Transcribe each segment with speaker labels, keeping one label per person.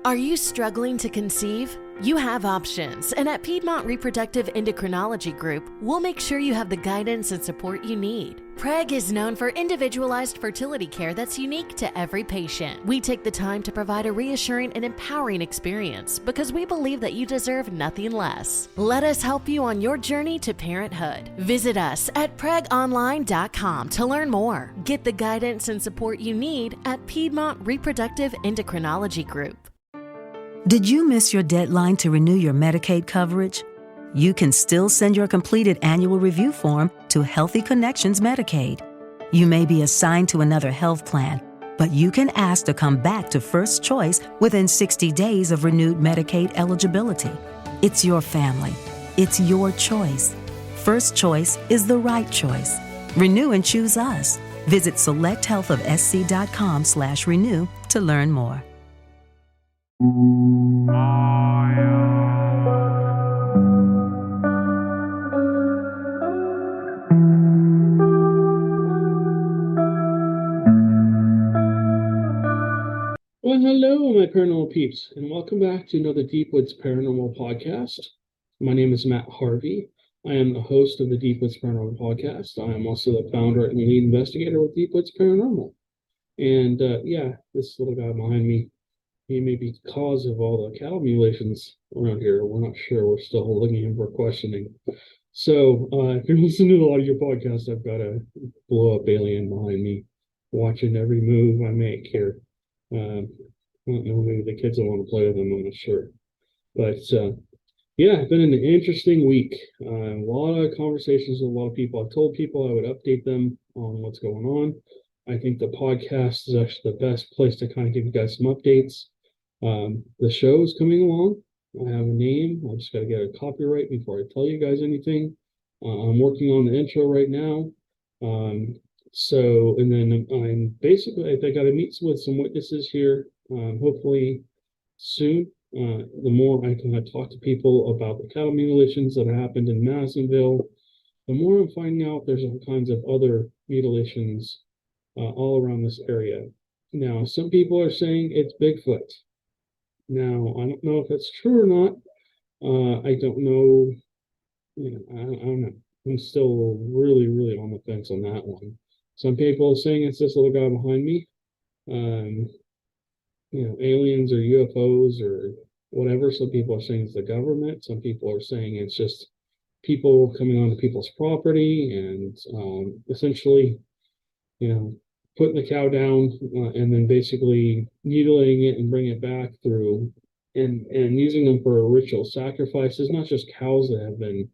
Speaker 1: Are you struggling to conceive? You have options, and at Piedmont Reproductive Endocrinology Group, we'll make sure you have the guidance and support you need. PREG is known for individualized fertility care that's unique to every patient. We take the time to provide a reassuring and empowering experience because we believe that you deserve nothing less. Let us help you on your journey to parenthood. Visit us at pregonline.com to learn more. Get the guidance and support you need at Piedmont Reproductive Endocrinology Group.
Speaker 2: Did you miss your deadline to renew your Medicaid coverage? You can still send your completed annual review form to Healthy Connections Medicaid. You may be assigned to another health plan, but you can ask to come back to First Choice within 60 days of renewed Medicaid eligibility. It's your family. It's your choice. First Choice is the right choice. Renew and choose us. Visit selecthealthofsc.com/renew to learn more.
Speaker 3: Well, hello, my paranormal peeps, and welcome back to another Deep Woods Paranormal Podcast. My name is Matt Harvey. I am the host of the Deep Woods Paranormal Podcast. I am also the founder and lead investigator with Deep Woods Paranormal. And this little guy behind me, he may be the cause of all the cattle mutilations around here. We're not sure. We're still holding him for questioning. So if you're listening to a lot of your podcasts, I've got a blow-up alien behind me watching every move I make here. I don't know, maybe the kids will want to play with them, I'm not sure. But it's been an interesting week. A lot of conversations with a lot of people. I told people I would update them on what's going on. I think the podcast is actually the best place to kind of give you guys some updates. The show is coming along. I have a name. I just got to get a copyright before I tell you guys anything. I'm working on the intro right now. And then I'm basically, I got to meet with some witnesses here, hopefully soon. The more I can talk to people about the cattle mutilations that happened in Madisonville, the more I'm finding out there's all kinds of other mutilations all around this area. Now, some people are saying it's Bigfoot. Now, I don't know if that's true or not. I don't know. I don't know. I'm still really, really on the fence on that one. Some people are saying it's this little guy behind me. Aliens or UFOs or whatever. Some people are saying it's the government. Some people are saying it's just people coming onto people's property and essentially, putting the cow down and then basically mutilating it and bringing it back through and using them for ritual sacrifices, not just cows that have been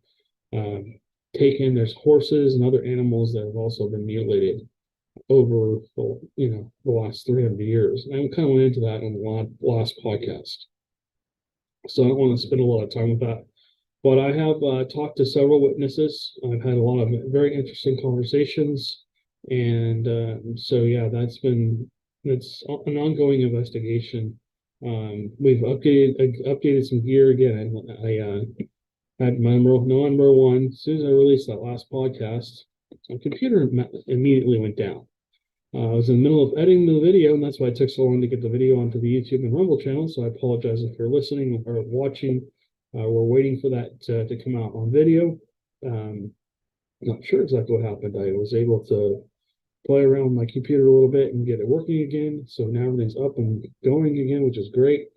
Speaker 3: taken. There's horses and other animals that have also been mutilated over the last 300 years. And I kind of went into that in the last podcast. So I don't want to spend a lot of time with that. But I have talked to several witnesses. I've had a lot of very interesting conversations. And it's an ongoing investigation. We've updated some gear again. I had my number one. As soon as I released that last podcast, my computer immediately went down. I was in the middle of editing the video, and that's why it took so long to get the video onto the YouTube and Rumble channel. So I apologize if you're listening or watching. We're waiting for that to come out on video. Not sure exactly what happened. I was able to play around with my computer a little bit and get it working again. So now everything's up and going again, which is great.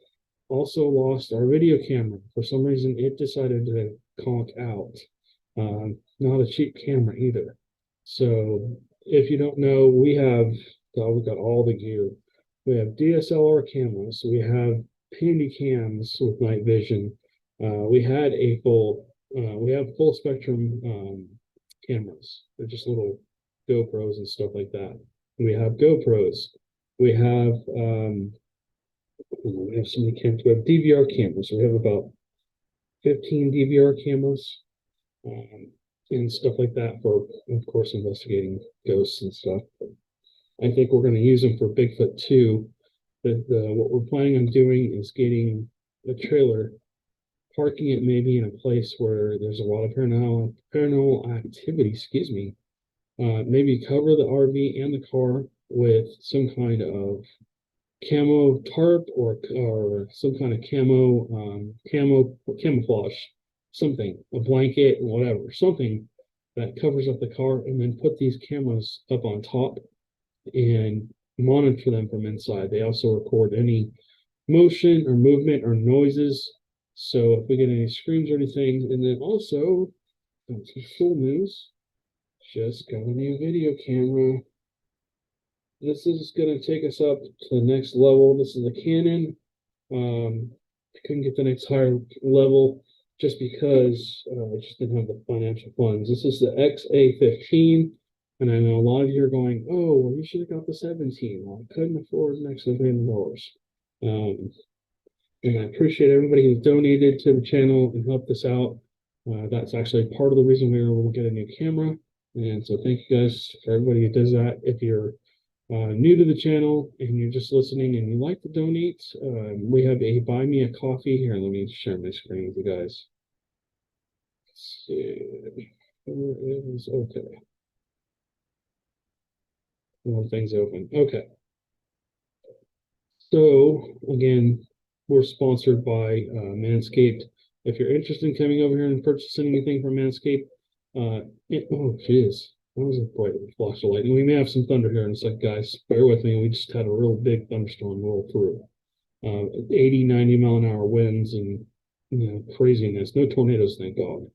Speaker 3: Also lost our video camera. For some reason, it decided to conk out. Not a cheap camera either. So if you don't know, we've got all the gear. We have DSLR cameras. We have handy cams with night vision. We have full spectrum cameras. They're just little GoPros and stuff like that. We have GoPros. We have so many cameras. We have DVR cameras. We have about 15 DVR cameras and stuff like that for, of course, investigating ghosts and stuff. I think we're going to use them for Bigfoot too. What we're planning on doing is getting a trailer, parking it maybe in a place where there's a lot of paranormal activity. Maybe cover the RV and the car with some kind of camo tarp or some kind of camouflage, something, a blanket, whatever, something that covers up the car, and then put these cameras up on top and monitor them from inside. They also record any motion or movement or noises. So if we get any screams or anything, and then also, full news, just got a new video camera. This is going to take us up to the next level. This is a Canon. I couldn't get the next higher level just because I just didn't have the financial funds. This is the XA15, and I know a lot of you are going, "Oh, well, you should have got the 17." Well, I couldn't afford an extra $1,000. And I appreciate everybody who's donated to the channel and helped us out. That's actually part of the reason we were able to get a new camera. And so thank you guys for everybody who does that. If you're new to the channel and you're just listening and you like to donate, we have a buy me a coffee here. Let me share my screen with you guys. Let's see. Where is okay? One thing's open. Okay. So again, we're sponsored by Manscaped. If you're interested in coming over here and purchasing anything from Manscaped, oh jeez, that was a bright flash of light. And we may have some thunder here in a sec, guys. Bear with me. We just had a real big thunderstorm roll through. 80, 90 mile an hour winds and craziness. No tornadoes, thank God.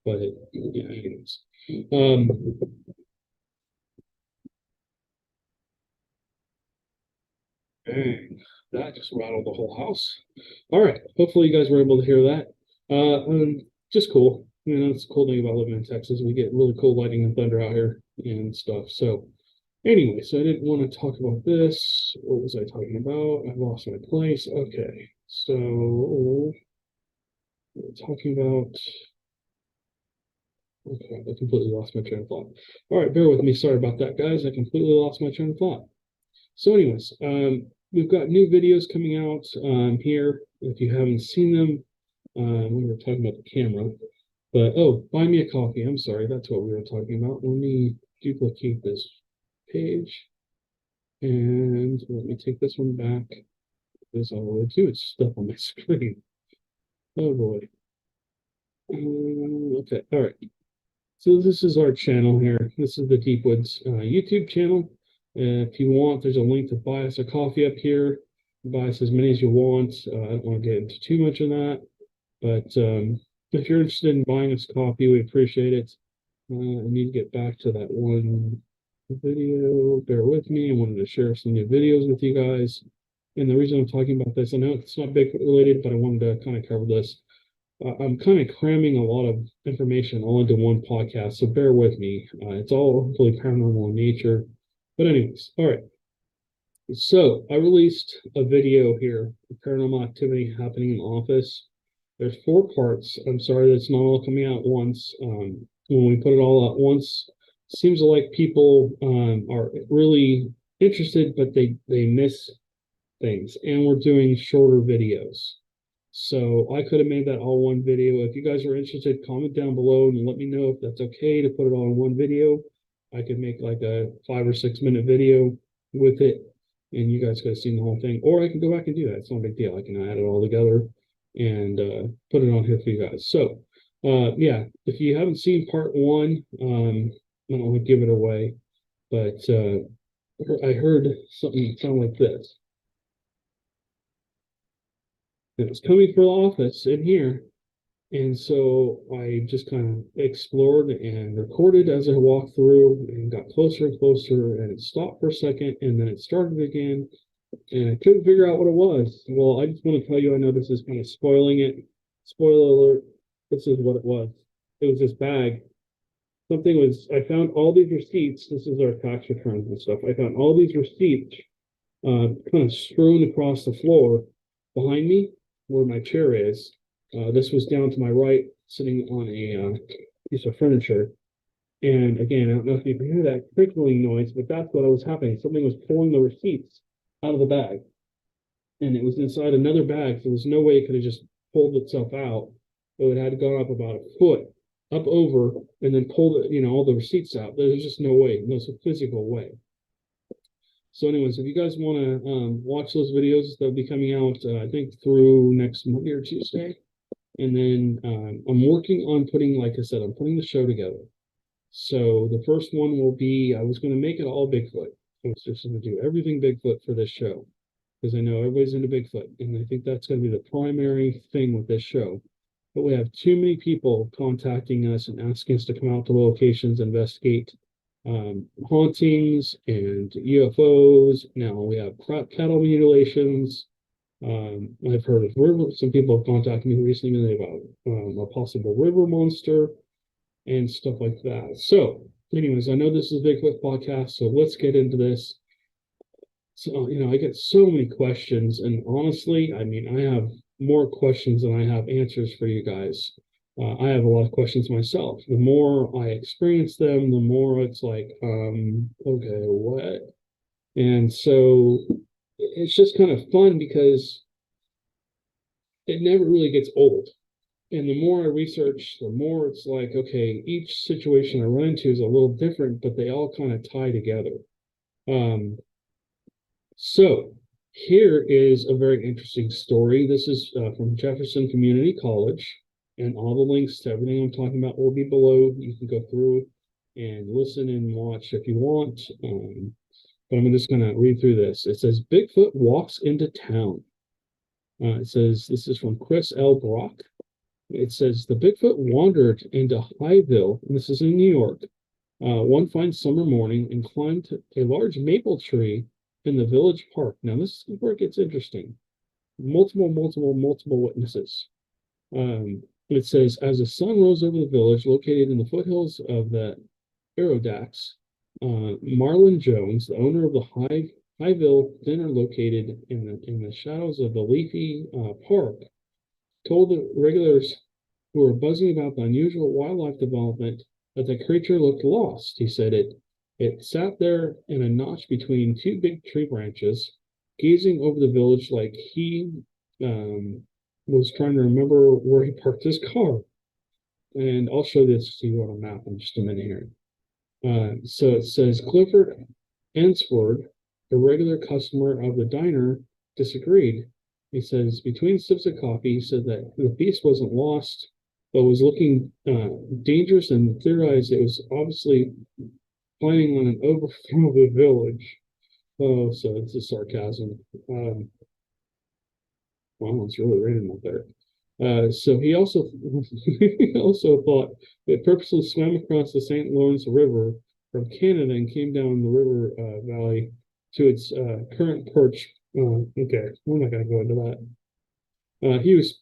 Speaker 3: But yeah, anyways. Dang, that just rattled the whole house. All right. Hopefully you guys were able to hear that. Just cool. That's the cool thing about living in Texas. We get really cool lightning and thunder out here and stuff. So anyway, so I didn't want to talk about this. What was I talking about? I lost my place. Okay. So we're talking about, okay, I completely lost my train of thought. All right, bear with me. Sorry about that, guys. I completely lost my train of thought. So anyways, we've got new videos coming out here. If you haven't seen them, we were talking about the camera. But, oh, buy me a coffee. I'm sorry, that's what we were talking about. Let me duplicate this page. And let me take this one back. This all the way to it's stuff on my screen. Oh boy. Okay, all right. So this is our channel here. This is the Deep Woods YouTube channel. If you want, there's a link to buy us a coffee up here. Buy us as many as you want. I don't want to get into too much of that. But if you're interested in buying us coffee, we appreciate it. I need to get back to that one video. Bear with me. I wanted to share some new videos with you guys. And the reason I'm talking about this, I know it's not Bigfoot related, but I wanted to kind of cover this. I'm kind of cramming a lot of information all into one podcast, so bear with me. It's all hopefully paranormal in nature. But anyways, all right. So I released a video here, paranormal activity happening in the office. There's 4 parts. I'm sorry that's not all coming out at once. When we put it all at once, it seems like people are really interested, but they miss things. And we're doing shorter videos. So I could have made that all one video. If you guys are interested, comment down below and let me know if that's okay to put it all in one video. I could make like a 5 or 6 minute video with it, and you guys could have seen the whole thing. Or I can go back and do that. It's not a big deal. I can add it all together and put it on here for you guys. So yeah, if you haven't seen part 1, I don't want to give it away, but I heard something sound like this. It was coming from the office in here. And so I just kind of explored and recorded as I walked through and got closer and closer, and it stopped for a second and then it started again. And I couldn't figure out what it was. Well, I just want to tell you, I know this is kind of spoiling it. Spoiler alert, this is what it was. It was this bag. I found all these receipts. This is our tax returns and stuff. I found all these receipts kind of strewn across the floor behind me where my chair is. This was down to my right, sitting on a piece of furniture. And again, I don't know if you can hear that crinkling noise, but that's what was happening. Something was pulling the receipts out of the bag. And it was inside another bag, so there's no way it could have just pulled itself out. It would have had gone up about a foot, up over, and then pulled all the receipts out. There's just no way, no physical way. So anyways, if you guys want to watch those videos, they'll be coming out, I think, through next Monday or Tuesday. And then I'm working on putting, like I said, I'm putting the show together. So the first one will be, I was going to make it all Bigfoot. I was just going to do everything Bigfoot for this show, because I know everybody's into Bigfoot. And I think that's going to be the primary thing with this show. But we have too many people contacting us and asking us to come out to locations, investigate hauntings and UFOs. Now we have cattle mutilations. I've heard of some people have contacted me recently about a possible river monster and stuff like that. So, anyways, I know this is a Bigfoot podcast, so let's get into this. So, I get so many questions, and honestly, I mean, I have more questions than I have answers for you guys. I have a lot of questions myself. The more I experience them, the more it's like, okay, what? And so it's just kind of fun because it never really gets old. And the more I research, the more it's like, okay, each situation I run into is a little different, but they all kind of tie together. So here is a very interesting story. This is from Jefferson Community College, and all the links to everything I'm talking about will be below. You can go through and listen and watch if you want. But I'm just going to read through this. It says, Bigfoot walks into town. It says, this is from Chris L. Brock. It says, the Bigfoot wandered into Highville, and this is in New York, one fine summer morning and climbed a large maple tree in the village park. Now, this is where it gets interesting. Multiple witnesses. It says, as the sun rose over the village located in the foothills of the Adirondacks, Marlon Jones, the owner of the Highville dinner located in the shadows of the leafy park, told the regulars who were buzzing about the unusual wildlife development that the creature looked lost. He said it sat there in a notch between two big tree branches, gazing over the village like he was trying to remember where he parked his car. And I'll show this to you on a map in just a minute here. So it says Clifford Ensford, a regular customer of the diner, disagreed. He says, between sips of coffee, he said that the beast wasn't lost, but was looking dangerous, and theorized it was obviously planning on an overthrow of the village. Oh, so it's a sarcasm. Wow, it's really raining up there. So he also he also thought it purposely swam across the St. Lawrence River from Canada and came down the river valley to its current perch. Okay, we're not going to go into that. He was,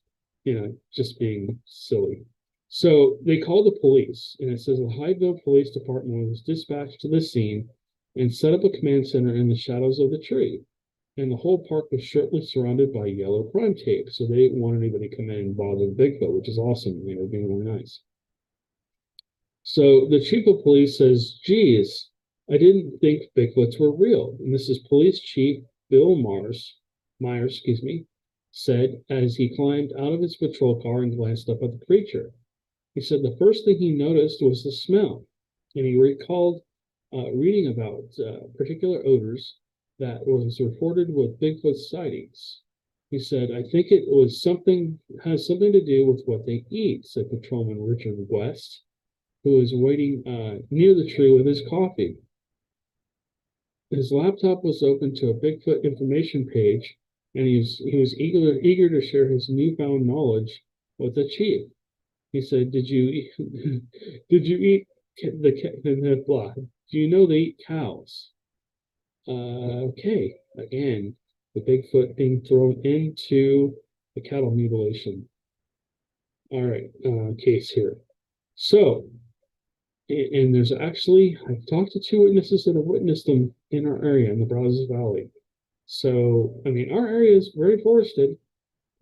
Speaker 3: just being silly. So they called the police, and it says the Highville Police Department was dispatched to the scene and set up a command center in the shadows of the tree. And the whole park was shortly surrounded by yellow crime tape, so they didn't want anybody to come in and bother Bigfoot, which is awesome. They were being really nice. So the chief of police says, geez, I didn't think Bigfoots were real. And this is Police Chief Bill Myers, said as he climbed out of his patrol car and glanced up at the creature. He said the first thing he noticed was the smell, and he recalled reading about particular odors that was reported with Bigfoot sightings. He said, I think it has something to do with what they eat, said Patrolman Richard West, who was waiting near the tree with his coffee. His laptop was open to a Bigfoot information page, and he was eager to share his newfound knowledge with the chief. He said, "Did you eat the blah? Do you know they eat cows?" Okay, again, the Bigfoot being thrown into the cattle mutilation. All right, case here. So, and there's actually, I've talked to two witnesses that have witnessed them in our area, in the Brazos Valley. So, I mean, our area is very forested.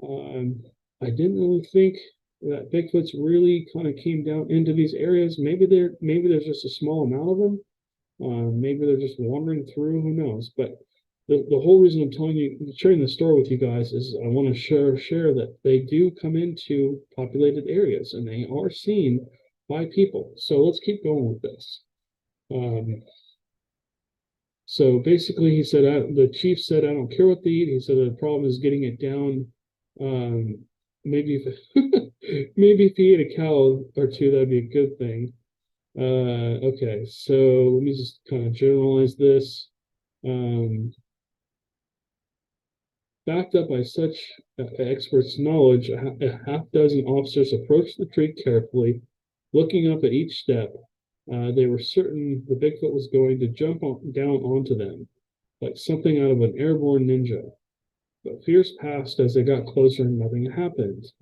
Speaker 3: I didn't really think that Bigfoots really kind of came down into these areas. Maybe there's just a small amount of them. Maybe they're just wandering through. Who knows? But the whole reason I'm sharing the story with you guys is I want to share that they do come into populated areas and they are seen by people. So let's keep going with this. So basically, he said, the chief said, I don't care what they eat. He said the problem is getting it down. Maybe if maybe if he ate a cow or two, that'd be a good thing. Okay, so let me just kind of generalize this. Backed up by such experts' knowledge, a half dozen officers approached the tree carefully, looking up at each step. They were certain the Bigfoot was going to jump down onto them, like something out of an airborne ninja. But fears passed as they got closer and nothing happened.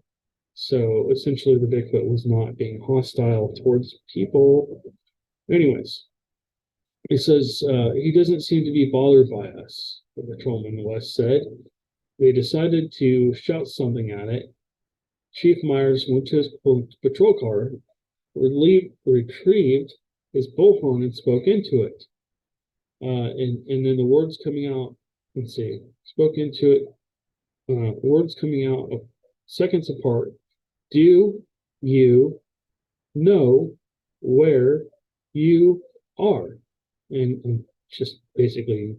Speaker 3: So essentially, the Bigfoot was not being hostile towards people. Anyways, he says he doesn't seem to be bothered by us, the patrolman West said. They decided to shout something at it. Chief Myers went to his patrol car, retrieved his bullhorn, and spoke into it. And then the words coming out, let's see, spoke into it, words coming out of seconds apart. Do you know where you are? And just basically.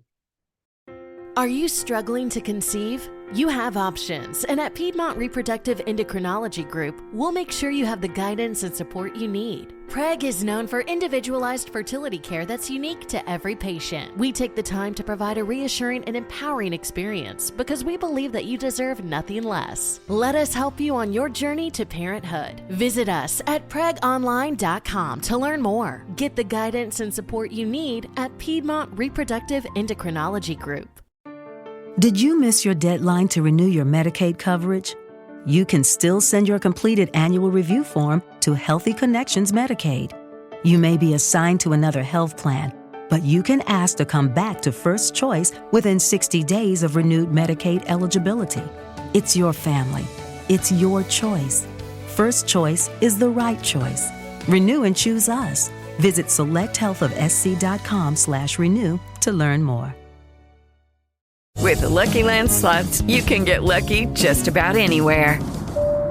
Speaker 1: Are you struggling to conceive? You have options, and at Piedmont Reproductive Endocrinology Group, we'll make sure you have the guidance and support you need. PREG is known for individualized fertility care that's unique to every patient. We take the time to provide a reassuring and empowering experience because we believe that you deserve nothing less. Let us help you on your journey to parenthood. Visit us at pregonline.com to learn more. Get the guidance and support you need at Piedmont Reproductive Endocrinology Group.
Speaker 2: Did you miss your deadline to renew your Medicaid coverage? You can still send your completed annual review form to Healthy Connections Medicaid. You may be assigned to another health plan, but you can ask to come back to First Choice within 60 days of renewed Medicaid eligibility. It's your family. It's your choice. First Choice is the right choice. Renew and choose us. Visit selecthealthofsc.com/renew to learn more.
Speaker 4: With the Lucky Land Slots, you can get lucky just about anywhere.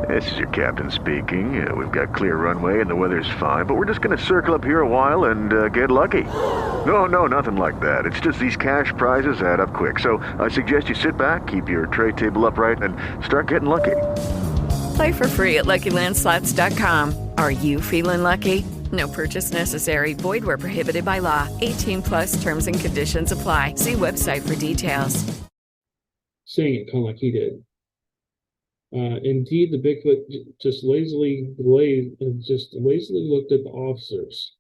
Speaker 5: This is your captain speaking. We've got clear runway and the weather's fine, but we're just going to circle up here a while and get lucky. No, nothing like that. It's just these cash prizes add up quick. So I suggest you sit back, keep your tray table upright, and start getting lucky.
Speaker 4: Play for free at LuckyLandSlots.com. Are you feeling lucky? No purchase necessary. Void where prohibited by law. 18+ terms and conditions apply. See website for details.
Speaker 3: Saying it kind of like he did. Indeed, the Bigfoot just lazily looked at the officers.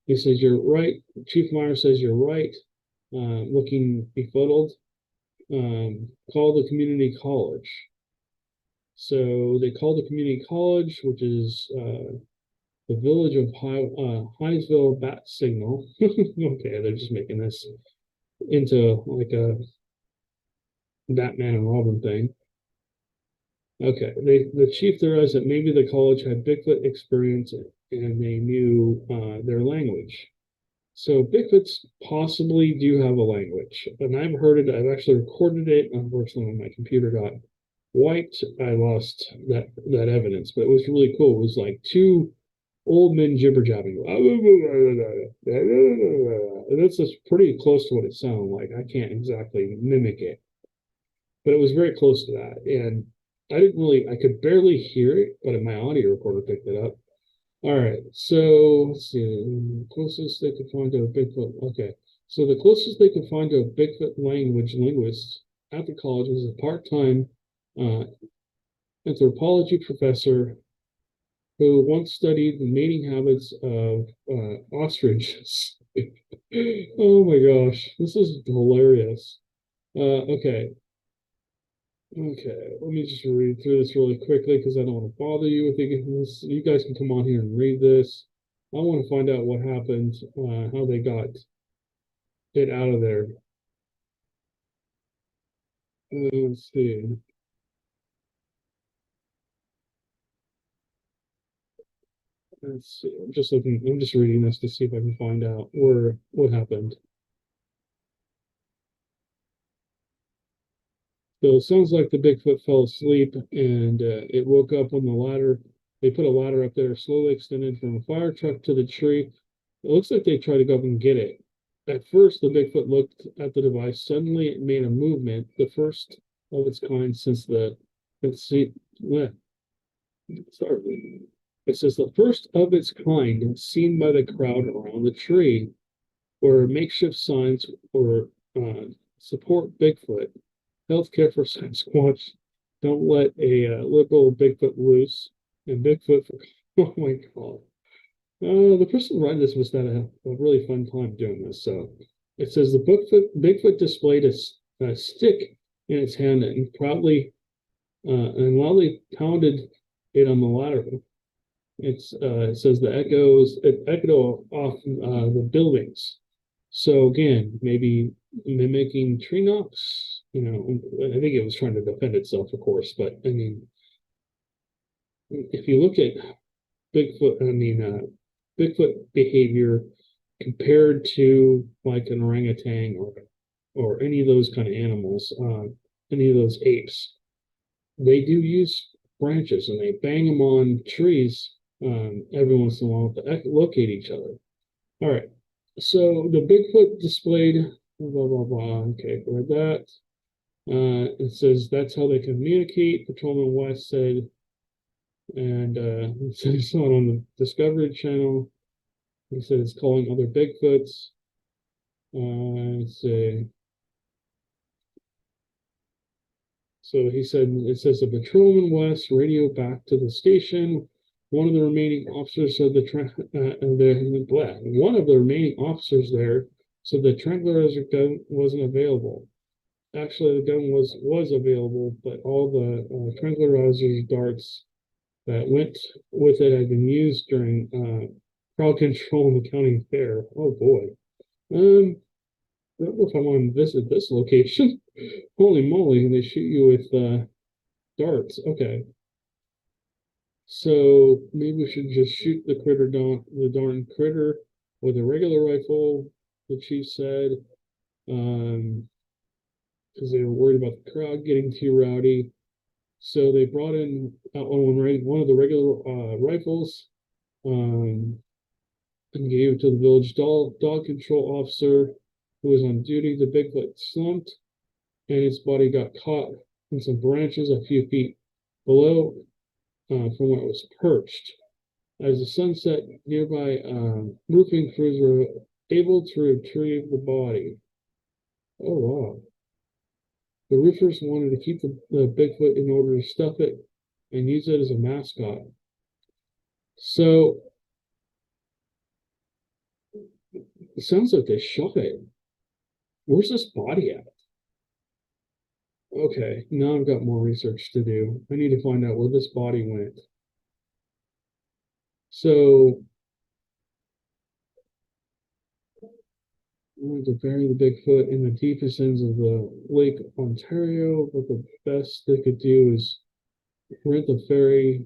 Speaker 3: He says, "You're right." Chief Meyer says, "You're right." Looking befuddled. Call the community college. So they called the community college, which is the village of Hinesville Bat Signal. Okay, they're just making this into like a Batman and Robin thing. Okay, the chief theorized that maybe the college had Bigfoot experience and they knew their language. So Bigfoots possibly do have a language, and I've heard it. I've actually recorded it. Unfortunately, when my computer got wiped, I lost that evidence. But it was really cool. It was like two old men jibber jabbing, and that's just pretty close to what it sounded like. I can't exactly mimic it, but it was very close to that. And I could barely hear it, but my audio recorder picked it up. All right, so let's see. Closest they could find to a Bigfoot. Okay, so the closest they could find to a Bigfoot linguist at the college was a part-time anthropology professor who once studied the mating habits of ostriches. Oh my gosh, this is hilarious. Okay, let me just read through this really quickly because I don't want to bother you with this. You guys can come on here and read this. I want to find out what happened, how they got it out of there. Let's see. Let's see. I'm just reading this to see if I can find out what happened. So it sounds like the Bigfoot fell asleep and it woke up when they put a ladder up there, slowly extended from a fire truck to the tree. It looks like they tried to go up and get it. At first, the Bigfoot looked at the device. Suddenly, it made a movement, the first of its kind since the. Let's see. Sorry. It says the first of its kind seen by the crowd around the tree, where makeshift signs or support Bigfoot. Healthcare for Sasquatch. Don't let a liberal Bigfoot loose. And Bigfoot for. Oh my God. The person writing this must have had a really fun time doing this. So it says the Bigfoot displayed a stick in its hand and proudly and loudly pounded it on the ladder. It says it echoed off the buildings. So again, maybe mimicking tree knocks. I think it was trying to defend itself, of course. But I mean, if you look at Bigfoot behavior compared to like an orangutan or any of those kind of animals, any of those apes, they do use branches and they bang them on trees every once in a while to locate each other. All right, so the Bigfoot displayed blah blah blah. Okay, read that. It says that's how they communicate. Patrolman West said. And so he saw it on the Discovery Channel. He said it's calling other Bigfoots. Let's see. So he said it says the patrolman West radio back to the station. One of the remaining officers said one of the remaining officers there said the tranquilizer gun wasn't available. Actually, the gun was available, but all the tranquilizer darts that went with it had been used during crowd control in the county fair. Oh boy. I don't know if I want to visit this location. Holy moly, they shoot you with darts. Okay. So maybe we should just shoot the darn critter with a regular rifle, the chief said. Because they were worried about the crowd getting too rowdy. So they brought in one of the regular rifles and gave it to the village dog control officer who was on duty. The Bigfoot slumped and its body got caught in some branches a few feet below from where it was perched. As the sun set, nearby roofing crews were able to retrieve the body. Oh, wow. The roofers wanted to keep the Bigfoot in order to stuff it and use it as a mascot. So it sounds like they shot it. Where's this body at? Okay, now I've got more research to do. I need to find out where this body went. So wanted to bury the Bigfoot in the deepest ends of the Lake Ontario, but the best they could do is rent a ferry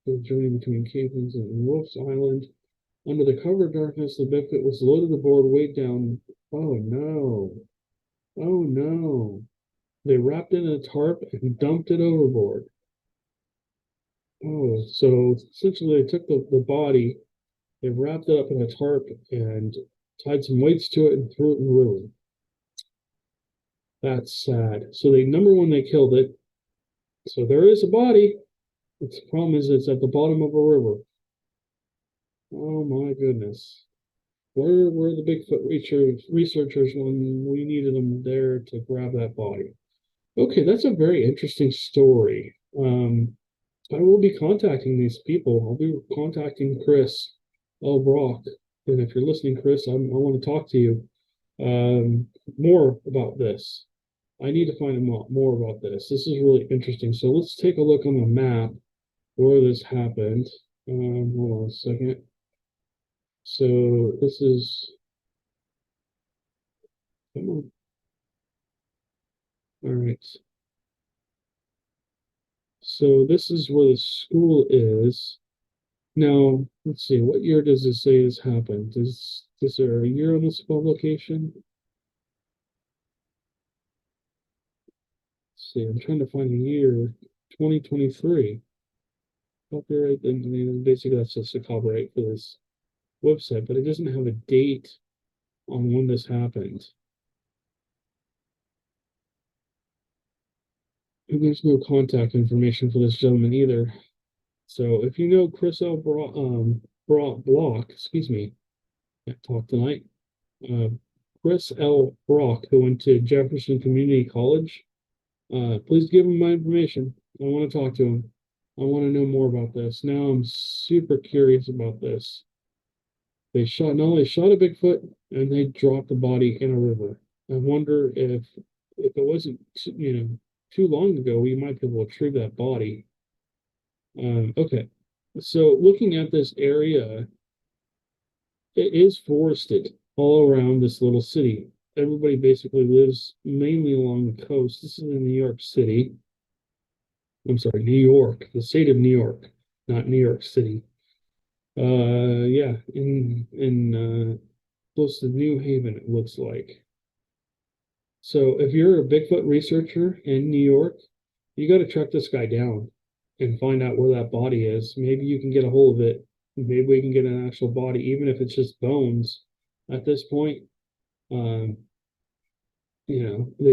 Speaker 3: for the journey between Cape Ann and Wolf's Island. Under the cover of darkness, the Bigfoot was loaded aboard, weighed down. Oh no. Oh no. They wrapped it in a tarp and dumped it overboard. Oh, so essentially they took the body, they wrapped it up in a tarp and tied some weights to it and threw it in the river. That's sad. So number one, they killed it. So there is a body. The problem is it's at the bottom of a river. Oh my goodness. Where were the Bigfoot researchers when we needed them there to grab that body? Okay, that's a very interesting story. I will be contacting these people. I'll be contacting Chris L. Brock. And if you're listening, Chris, I want to talk to you more about this. I need to find out more about this. This is really interesting. So let's take a look on the map where this happened. Hold on a second. So this is, come on. All right. So this is where the school is. Now, let's see, what year does it say this happened? Is there a year on this publication? Let's see, I'm trying to find a year, 2023. Copyright, and basically that's just a copyright for this website, but it doesn't have a date on when this happened. And there's no contact information for this gentleman either. So if you know Chris L. Block, excuse me, can't talk tonight. Chris L. Brock, who went to Jefferson Community College, please give him my information. I want to talk to him. I want to know more about this. Now I'm super curious about this. They not only shot a Bigfoot, and they dropped the body in a river. I wonder if it wasn't, too long ago, we might be able to retrieve that body. Okay, so looking at this area, it is forested all around this little city. Everybody basically lives mainly along the coast. This is in New York City. I'm sorry, New York, the state of New York, not New York City. Yeah, in close to New Haven, it looks like. So if you're a Bigfoot researcher in New York, you got to track this guy down and find out where that body is. Maybe you can get a hold of it. Maybe we can get an actual body, even if it's just bones. At this point, they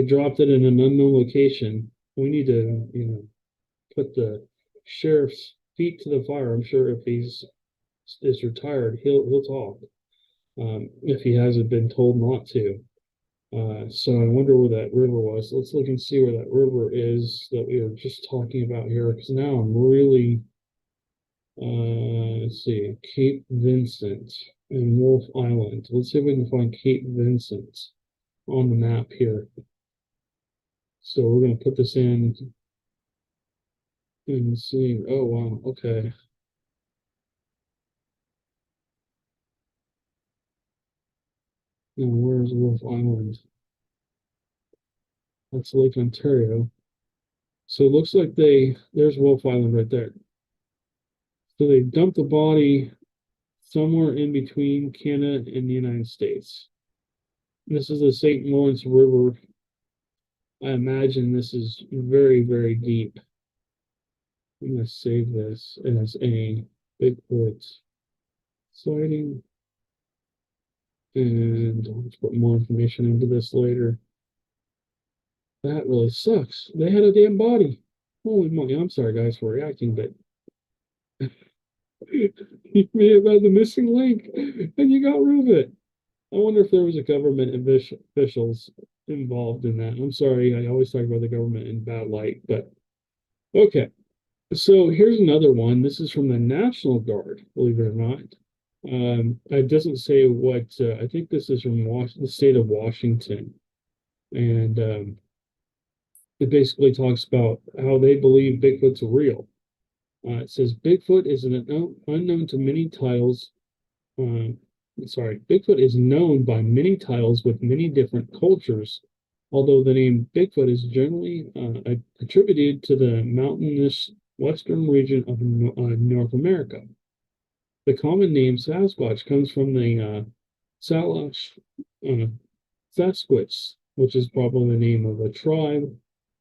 Speaker 3: dropped it in an unknown location. We need to, put the sheriff's feet to the fire. I'm sure if is retired, he'll talk. If he hasn't been told not to. So I wonder where that river was. Let's look and see where that river is that we were just talking about here, because now I'm really, let's see, Cape Vincent and Wolf Island. Let's see if we can find Cape Vincent on the map here. So we're going to put this in and see. Oh, wow. Okay. Now, where's Wolf Island? That's Lake Ontario. So it looks like there's Wolf Island right there. So they dumped the body somewhere in between Canada and the United States. This is the St. Lawrence River. I imagine this is very, very deep. I'm going to save this as a Bigfoot sighting. And I'll just put more information into this later. That really sucks. They had a damn body. Holy moly. I'm sorry, guys, for reacting, but you may have had the missing link and you got rid of it. I wonder if there was a government officials involved in that. I'm sorry, I always talk about the government in bad light, but okay. So here's another one. This is from the National Guard, believe it or not. It doesn't say what, I think this is from the state of Washington. And it basically talks about how they believe Bigfoot's real. It says Bigfoot is unknown to many titles. Bigfoot is known by many titles with many different cultures, although the name Bigfoot is generally attributed to the mountainous western region of North America. The common name Sasquatch comes from the Sasquatch, which is probably the name of a tribe,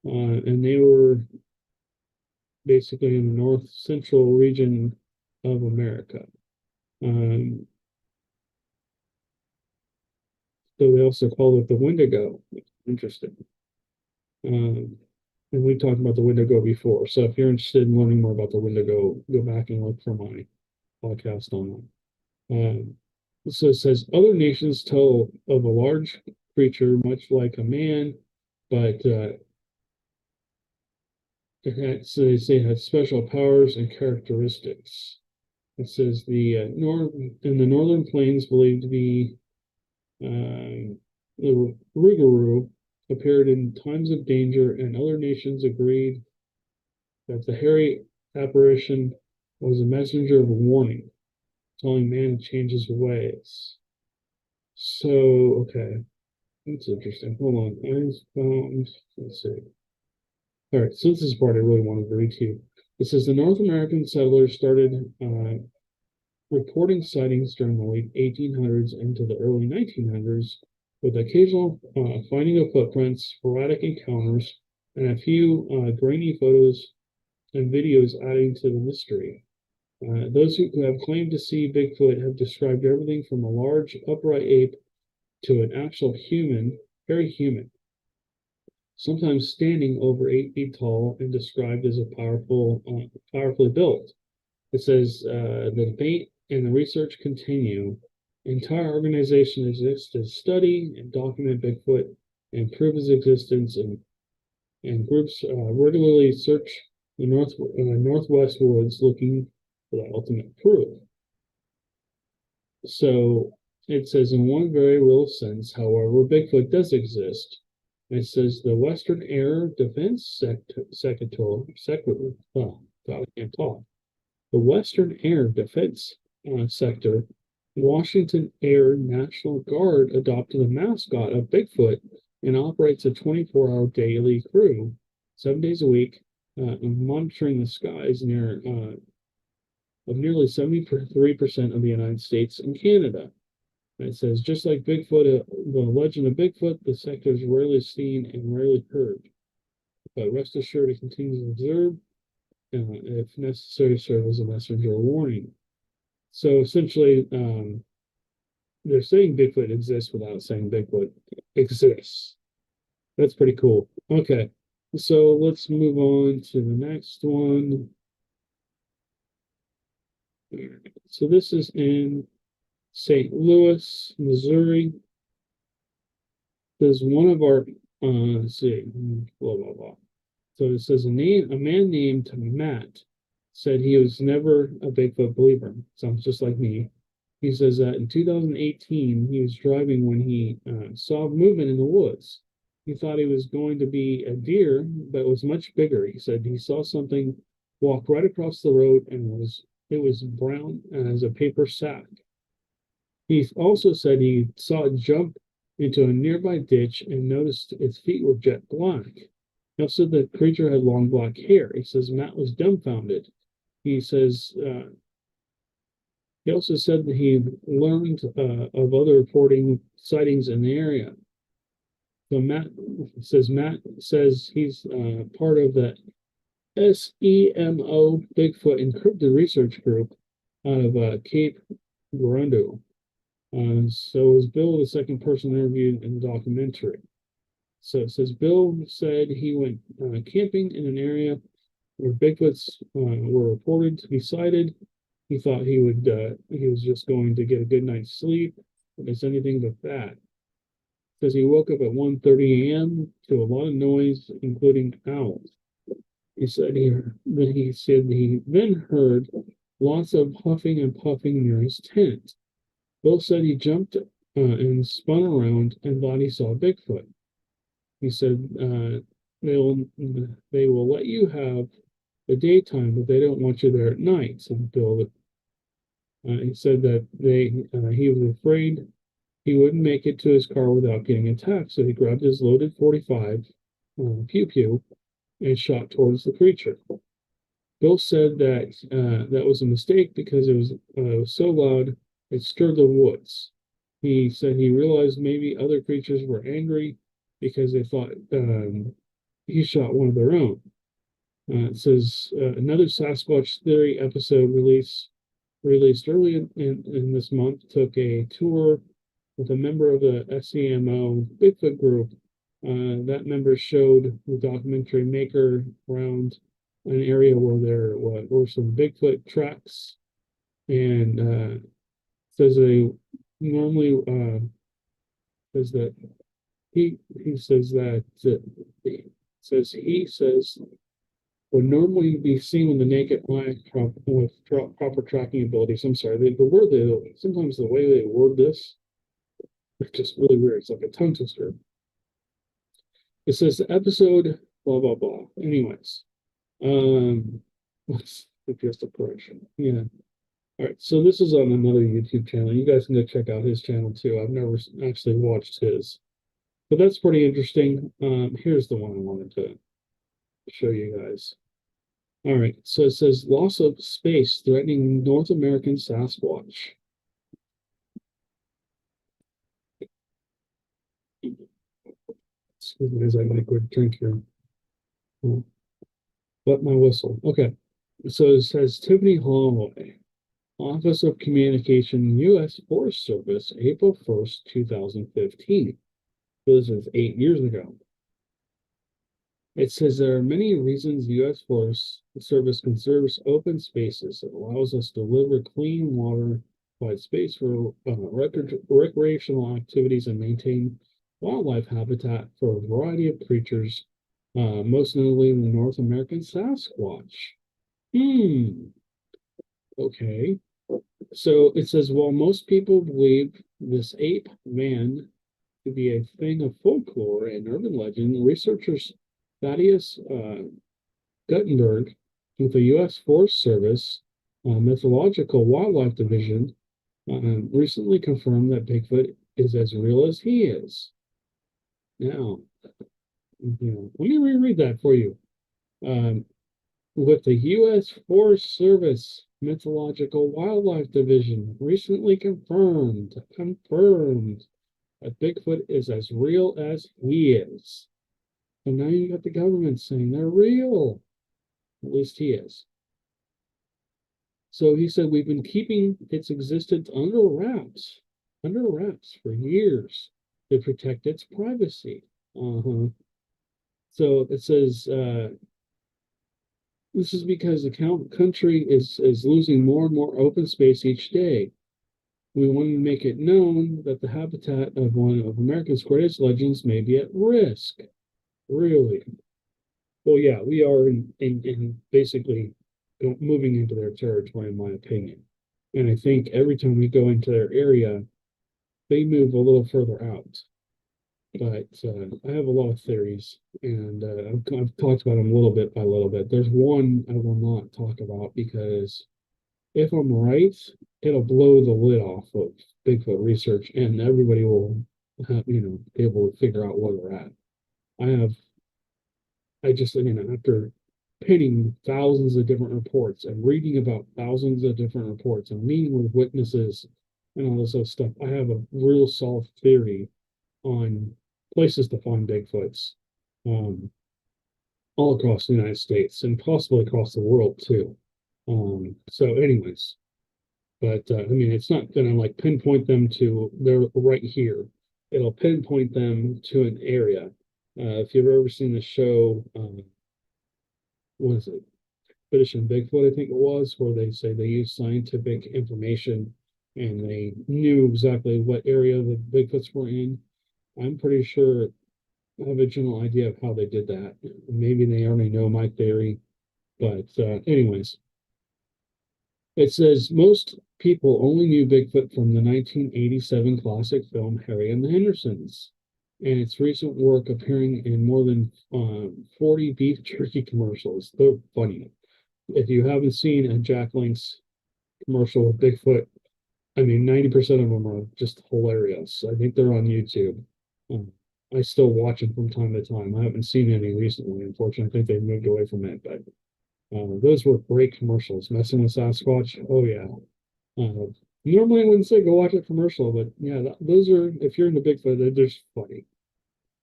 Speaker 3: and they were basically in the north central region of America. So they also call it the Wendigo. Interesting. And we talked about the Wendigo before. So if you're interested in learning more about the Wendigo, go back and look for my podcast on that. So it says other nations tell of a large creature, much like a man, but so they say it has special powers and characteristics. It says in the northern plains believed to be the Rougarou appeared in times of danger, and other nations agreed that the hairy apparition was a messenger of a warning, telling man to change his ways. So, okay, that's interesting. Hold on, let's see. All right, so this is the part I really wanted to read to you. It says the North American settlers started reporting sightings during the late 1800s into the early 1900s, with occasional finding of footprints, sporadic encounters, and a few grainy photos and videos adding to the mystery. Those who have claimed to see Bigfoot have described everything from a large upright ape to an actual human, very human, sometimes standing over 8 feet tall and described as a powerfully built. It says the debate and the research continue. Entire organization exists to study and document Bigfoot and prove his existence, and groups regularly search the northwest woods looking for the ultimate proof. So it says, in one very real sense, however, Bigfoot does exist. It says the Western Air Defense Sector, I can't talk. The Western Air Defense Sector, Washington Air National Guard adopted the mascot of Bigfoot and operates a 24-hour daily crew, 7 days a week, monitoring the skies of nearly 73% of the United States and Canada. And it says, just like Bigfoot, the legend of Bigfoot, the sector is rarely seen and rarely heard. But rest assured, it continues to observe, if necessary, serve as a messenger or warning. So essentially, they're saying Bigfoot exists without saying Bigfoot exists. That's pretty cool. Okay, so let's move on to the next one. So this is in St. Louis, Missouri. There's one of our, let's see, blah, blah, blah. So it says a man named Matt said he was never a Bigfoot believer. Sounds just like me. He says that in 2018, he was driving when he saw movement in the woods. He thought he was going to be a deer, but it was much bigger. He said he saw something walk right across the road, and it was brown as a paper sack. He also said he saw it jump into a nearby ditch and noticed its feet were jet black. He also said the creature had long black hair. He says Matt was dumbfounded. He says he also said that he learned of other reporting sightings in the area. So Matt says he's part of the SEMO Bigfoot Encrypted Research Group out of Cape Girardeau. So is Bill the second person interviewed in the documentary? So it says Bill said he went camping in an area where Bigfoots were reported to be sighted. He thought he was just going to get a good night's sleep. It's anything but that. Says he woke up at 1:30 a.m. to a lot of noise, including owls. He said he then heard lots of huffing and puffing near his tent. Bill said he jumped and spun around and thought he saw Bigfoot. He said they will let you have the daytime, but they don't want you there at night, said Bill. He said that he was afraid he wouldn't make it to his car without getting attacked, so he grabbed his loaded .45 pew and shot towards the creature. Bill said that that was a mistake because it was so loud it stirred the woods. He said he realized maybe other creatures were angry because they thought he shot one of their own. It says another Sasquatch theory episode released early in this month took a tour with a member of the SEMO Bigfoot group. That member showed the documentary maker around an area where there were some Bigfoot tracks, and says they normally says that he says would normally be seen with the naked eye with proper tracking abilities. I'm sorry, sometimes the way they word this, it's just really weird. It's like a tongue twister. It says the episode, blah, blah, blah. Anyways, let's just a correction. Yeah. All right. So this is on another YouTube channel. You guys can go check out his channel too. I've never actually watched his, but that's pretty interesting. Here's the one I wanted to show you guys. All right. So it says loss of space threatening North American Sasquatch. Excuse me as I make a drink here. Wet my whistle. Okay. So it says Tiffany Holloway Office of Communication, U.S. Forest Service, April 1st, 2015. So this is 8 years ago. It says there are many reasons the U.S. Forest Service conserves open spaces. It allows us to deliver clean water, provide space for recreational activities, and maintain wildlife habitat for a variety of creatures, most notably the North American Sasquatch. Okay. So it says, while most people believe this ape man to be a thing of folklore and urban legend, researchers Thaddeus Guttenberg with the U.S. Forest Service Mythological Wildlife Division recently confirmed that Bigfoot is as real as he is. Now, let me reread that for you. With the U.S. Forest Service Mythological Wildlife Division recently confirmed that Bigfoot is as real as he is. And now you got the government saying they're real. At least he is. So he said, we've been keeping its existence under wraps for years to protect its privacy. So it says, this is because the country is losing more and more open space each day. We want to make it known that the habitat of one of America's greatest legends may be at risk. Really? Well, yeah, we are in basically moving into their territory, in my opinion. And I think every time we go into their area, they move a little further out. But I have a lot of theories, and I've talked about them little bit by little bit. There's one I will not talk about because if I'm right, it'll blow the lid off of Bigfoot research, and everybody will have, be able to figure out where they're at. After pinning thousands of different reports and reading about thousands of different reports and meeting with witnesses and all this other stuff, I have a real solid theory on places to find Bigfoots all across the United States and possibly across the world too. So anyways, but it's not going to like pinpoint them to they're right here. It'll pinpoint them to an area. If you've ever seen the show, what is it? Expedition Bigfoot, I think it was, where they say they used scientific information and they knew exactly what area the Bigfoots were in. I'm pretty sure I have a general idea of how they did that. Maybe they already know my theory, but anyways. It says most people only knew Bigfoot from the 1987 classic film Harry and the Hendersons, and its recent work appearing in more than 40 beef jerky commercials. They're funny. If you haven't seen a Jack Link's commercial with Bigfoot, 90% of them are just hilarious. I think they're on YouTube. I still watch them from time to time. I haven't seen any recently, unfortunately. I think they've moved away from it, but those were great commercials. Messing with Sasquatch, oh yeah. Normally I wouldn't say go watch a commercial, but yeah, those are, if you're into Bigfoot, they're just funny.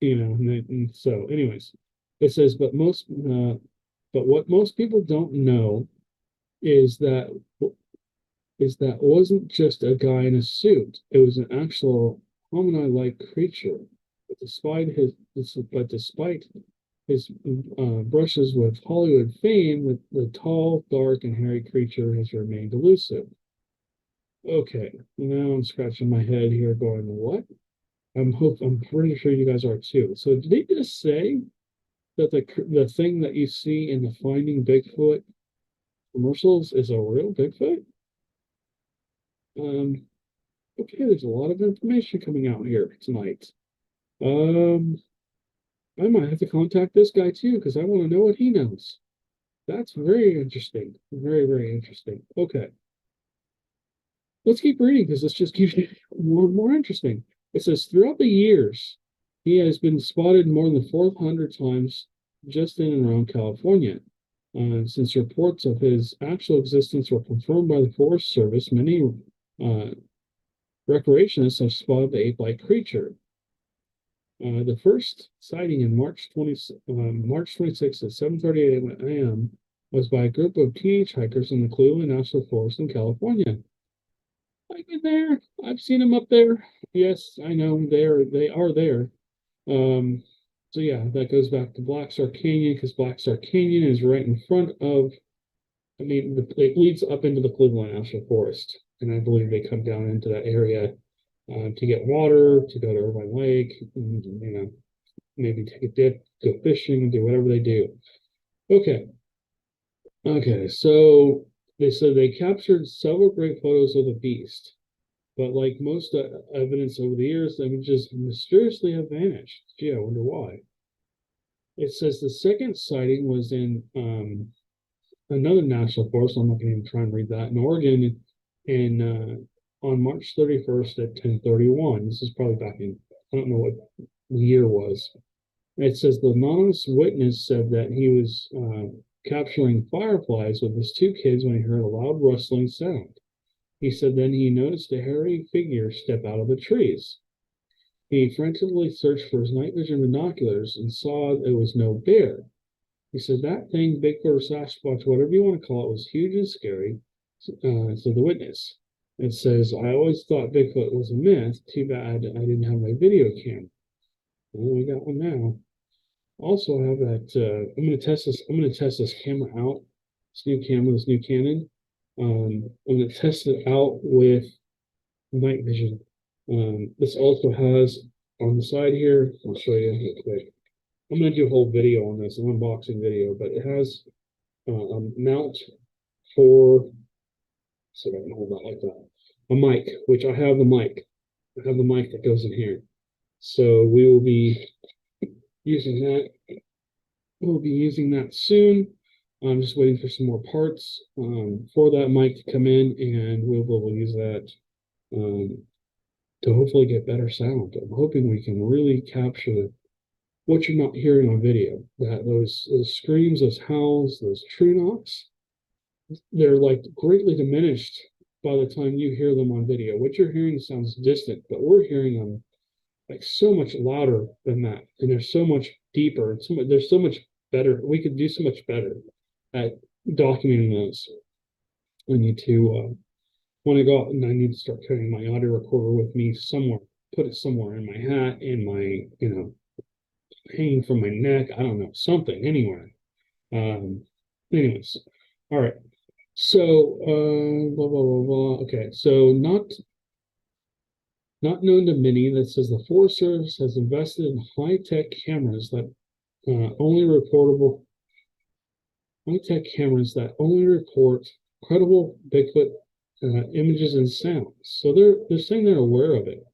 Speaker 3: And so anyways, it says, but what most people don't know is that wasn't just a guy in a suit. It was an actual homini-like creature. But despite his brushes with Hollywood fame, the tall, dark, and hairy creature has remained elusive. Okay, now I'm scratching my head here going, what? I'm pretty sure you guys are too. So did they just say that the thing that you see in the Finding Bigfoot commercials is a real Bigfoot? Okay, there's a lot of information coming out here tonight. I might have to contact this guy too, because I want to know what he knows. That's very interesting. Very, very interesting. Okay. Let's keep reading because this just keeps getting more and more interesting. It says, throughout the years, he has been spotted more than 400 times just in and around California. Since reports of his actual existence were confirmed by the Forest Service, many recreationists have spotted the ape-like creature. The first sighting in March 26th at 7:30 a.m. was by a group of teenage hikers in the Cleveland National Forest in California. I've been there. I've seen them up there. Yes, I know they are there. So yeah, that goes back to Black Star Canyon because Black Star Canyon is right in front of. I mean, it leads up into the Cleveland National Forest, and I believe they come down into that area to get water, to go to Irvine Lake, and, maybe take a dip, go fishing, do whatever they do. Okay, so they said they captured several great photos of the beast, but like most evidence over the years, they would just mysteriously have vanished. Gee, I wonder why. It says the second sighting was in another national forest. I'm not going to try and read that, in Oregon, on March 31st at 10:31. This is probably back in, I don't know what the year was. It says the anonymous witness said that he was capturing fireflies with his two kids when he heard a loud rustling sound. He said then he noticed a hairy figure step out of the trees. He frantically searched for his night vision binoculars and saw it was no bear. He said that thing, Bigfoot or Sasquatch, whatever you want to call it, was huge and scary, said the witness. It says, I always thought Bigfoot was a myth. Too bad I didn't have my video camera. Well, we got one now. Also, I have that. I'm going to test this. I'm going to test this camera out. This new camera, this new Canon. I'm going to test it out with night vision. This also has on the side here. I'll show you real quick. I'm going to do a whole video on this, an unboxing video, but it has a mount for. So I can hold that like that. A mic, which I have the mic. I have the mic that goes in here. So we will be using that. We'll be using that soon. I'm just waiting for some more parts for that mic to come in, and we'll be able to use that to hopefully get better sound. I'm hoping we can really capture what you're not hearing on video. That those screams, those howls, those true knocks, they're like greatly diminished by the time you hear them on video. What you're hearing sounds distant, but we're hearing them like so much louder than that, and they're so much deeper. There's so much better. We could do so much better at documenting those. I need to when I go out, and I need to start carrying my audio recorder with me somewhere. Put it somewhere in my hat, in my hanging from my neck. I don't know, something anywhere. Anyways, all right. So blah blah blah blah. Okay, so not known to many, that says the Forest Service has invested in high-tech cameras that only report credible Bigfoot images and sounds. So they're saying they're aware of it.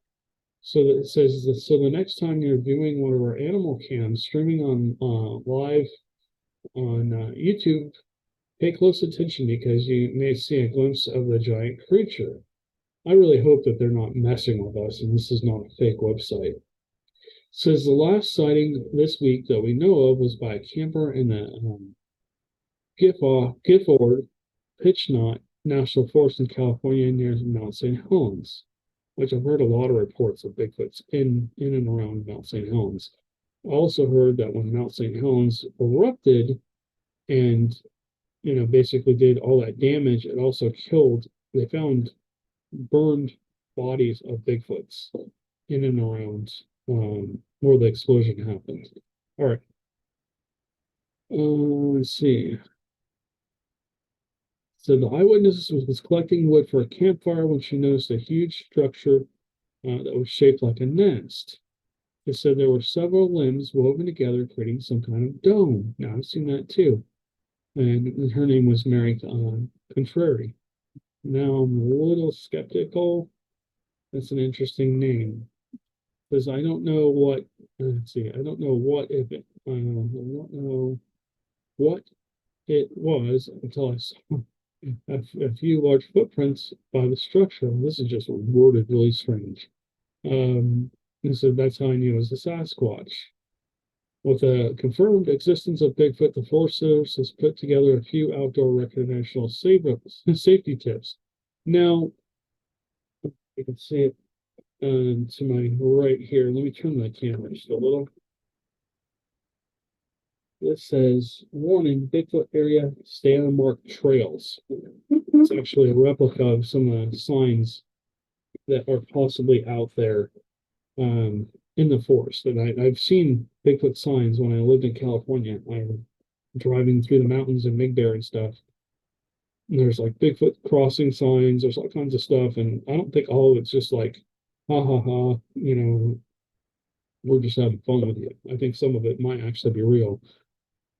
Speaker 3: So that it says that, so the next time you're viewing one of our animal cams streaming on live on YouTube, pay close attention because you may see a glimpse of the giant creature. I really hope that they're not messing with us and this is not a fake website. It says the last sighting this week that we know of was by a camper in the Gifford Pitch Knot National Forest in California near Mount St. Helens, which I've heard a lot of reports of Bigfoots in and around Mount St. Helens. I also heard that when Mount St. Helens erupted and basically did all that damage, it also killed. They found burned bodies of Bigfoots in and around where the explosion happened. All right. Let's see. So the eyewitness was collecting wood for a campfire when she noticed a huge structure that was shaped like a nest. It said there were several limbs woven together, creating some kind of dome. Now, I've seen that too. And her name was Mary Contrary. Now I'm a little skeptical. That's an interesting name. Because I don't know what, let's see, I don't know what if it, I don't know what it was until I saw a few large footprints by the structure. This is just worded really strange. And so that's how I knew it was a Sasquatch. With a confirmed existence of Bigfoot, the Forest Service has put together a few outdoor recreational safety tips. Now, you can see it to my right here. Let me turn my camera just a little. This says, warning, Bigfoot area, stay on marked trails. It's actually a replica of some of the signs that are possibly out there in the forest. And I've seen Bigfoot signs when I lived in California. I'm driving through the mountains in Big Bear and stuff. And there's like Bigfoot crossing signs, there's all kinds of stuff. And I don't think all of it's just like, ha ha ha, we're just having fun with you. I think some of it might actually be real.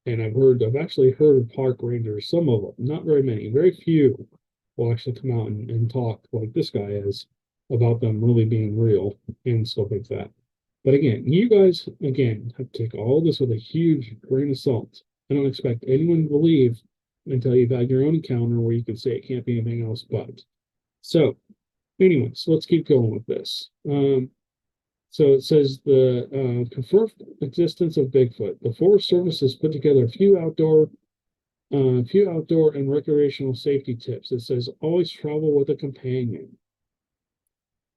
Speaker 3: And I've actually heard park rangers, some of them, not very many, very few, will actually come out and talk like this guy is about them really being real and stuff like that. But again, you guys, have to take all this with a huge grain of salt. I don't expect anyone to believe until you've had your own encounter where you can say it can't be anything else but. So, anyways, let's keep going with this. So it says the confirmed existence of Bigfoot. The Forest Service has put together a few outdoor and recreational safety tips. It says always travel with a companion.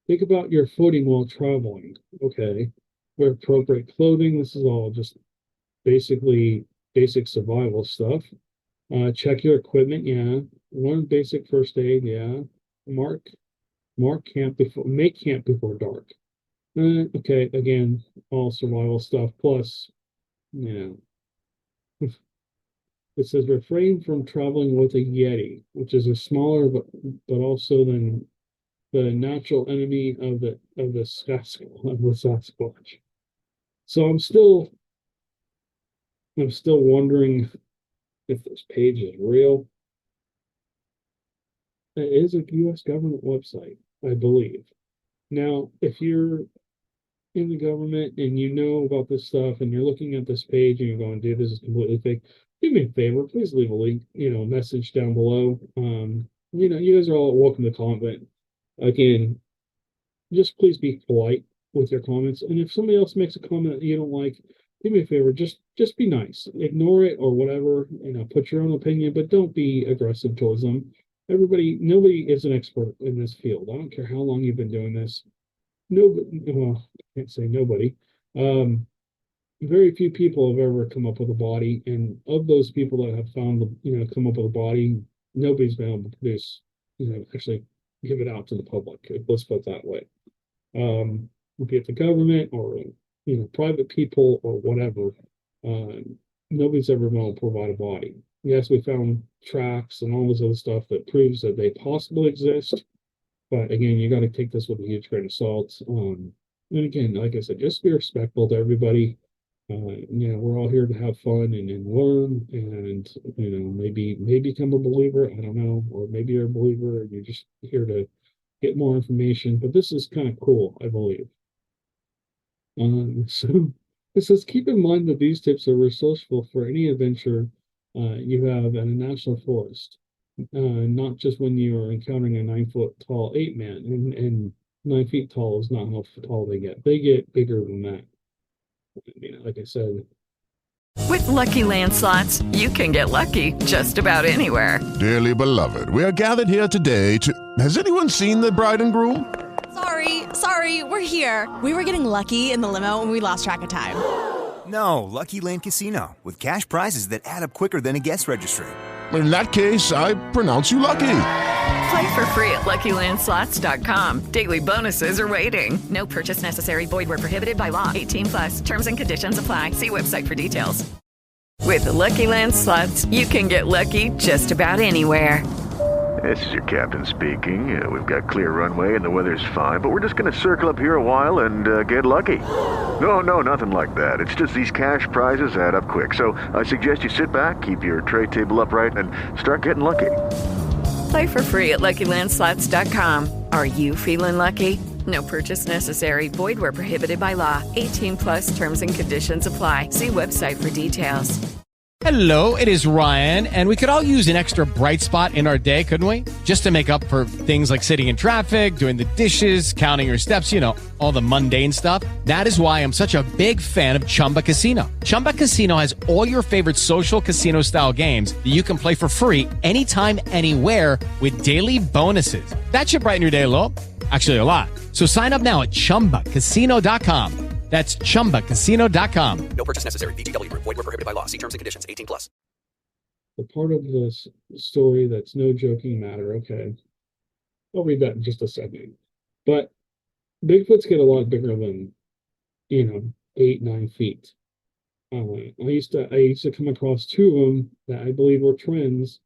Speaker 3: Think about your footing while traveling. Okay. Wear appropriate clothing. This is all just basically basic survival stuff. Check your equipment. Yeah. Learn basic first aid. Yeah. Make camp before dark. Okay, again, all survival stuff. Plus, it says refrain from traveling with a Yeti, which is a smaller but also than the natural enemy of the Sasquatch. So I'm still wondering if this page is real. It is a U.S. government website, I believe. Now, if you're in the government and you know about this stuff and you're looking at this page and you're going, dude, this is completely fake, do me a favor, please leave a link, message down below. You guys are all welcome to comment. Again, just please be polite with your comments. And if somebody else makes a comment that you don't like, do me a favor, just be nice. Ignore it or whatever, put your own opinion, but don't be aggressive towards them. Nobody is an expert in this field. I don't care how long you've been doing this. Nobody, well, I can't say nobody. Very few people have ever come up with a body, and of those people that have found, come up with a body, nobody's been able to produce, actually give it out to the public. Let's put it that way. Be it the government or private people or whatever, nobody's ever been able to provide a body. Yes, we found tracks and all this other stuff that proves that they possibly exist. But again, you got to take this with a huge grain of salt. And again, like I said, just be respectful to everybody. We're all here to have fun and learn and, maybe become a believer. I don't know. Or maybe you're a believer and you're just here to get more information. But this is kind of cool, I believe. So it says, keep in mind that these tips are resourceful for any adventure you have in a national forest. Not just when you are encountering a 9-foot tall ape man, and 9 feet tall is not how tall they get. They get bigger than that. Like I said.
Speaker 4: With Lucky Land Slots, you can get lucky just about anywhere.
Speaker 6: Dearly beloved, we are gathered here today to... Has anyone seen the bride and groom?
Speaker 7: Sorry, we're here. We were getting lucky in the limo and we lost track of time.
Speaker 8: No, Lucky Land Casino, with cash prizes that add up quicker than a guest registry.
Speaker 6: In that case, I pronounce you lucky.
Speaker 4: Play for free at LuckyLandSlots.com. Daily bonuses are waiting. No purchase necessary. Void where prohibited by law. 18+. Terms and conditions apply. See website for details. With Lucky Land Slots, you can get lucky just about anywhere.
Speaker 5: This is your captain speaking. We've got clear runway and the weather's fine, but we're just going to circle up here a while and get lucky. No, nothing like that. It's just these cash prizes add up quick. So I suggest you sit back, keep your tray table upright, and start getting lucky.
Speaker 4: Play for free at LuckyLandSlots.com. Are you feeling lucky? No purchase necessary. Void where prohibited by law. 18+ terms and conditions apply. See website for details.
Speaker 9: Hello, it is Ryan, and we could all use an extra bright spot in our day, couldn't we? Just to make up for things like sitting in traffic, doing the dishes, counting your steps, all the mundane stuff. That is why I'm such a big fan of Chumba Casino. Chumba Casino has all your favorite social casino-style games that you can play for free anytime, anywhere with daily bonuses. That should brighten your day a little. Actually, a lot. So sign up now at ChumbaCasino.com. That's ChumbaCasino.com.
Speaker 10: No purchase necessary. VGW Group. Void where prohibited by law. See terms and conditions. 18+.
Speaker 3: The part of this story that's no joking matter. Okay, I'll read that in just a second. But Bigfoots get a lot bigger than 8-9 feet. I used to come across two of them that I believe were twins.